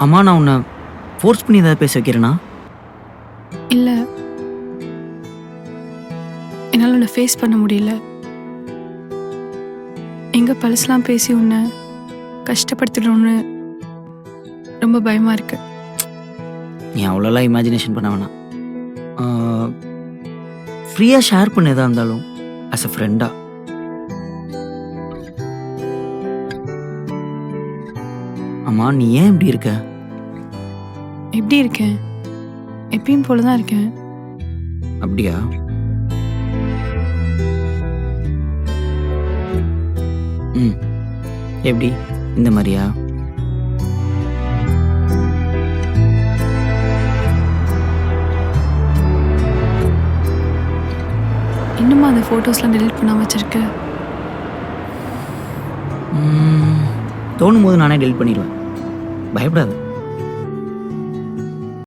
அம்மா நான் உன்னை ஃபோர்ஸ் பண்ணி ஏதாவது பேச வைக்கிறேனா? இல்லை, என்னால் உன்னை ஃபேஸ் பண்ண முடியல. எங்கே பழசெலாம் பேசி உன்னை கஷ்டப்படுத்திடணும்னு ரொம்ப பயமாக இருக்கு. நீ அவ்வளோலாம் இமேஜினேஷன் பண்ண வேணாம். ஃப்ரீயாக ஷேர் பண்ண எதாக இருந்தாலும் ஆஸ் அ ஃப்ரெண்டா. அம்மா நீ ஏன் இப்படி இருக்க? எப்படி இருக்கேன்? எப்பயும் போல தான் இருக்கேன். அப்படியா? ம், எப்படி இந்த மாதிரியா? இன்னுமா அந்த ஃபோட்டோஸ்லாம் டெலிட் பண்ணாமல் வச்சிருக்க? தோணும் போது நானே டெலிட் பண்ணிடுவேன், பயப்படாது.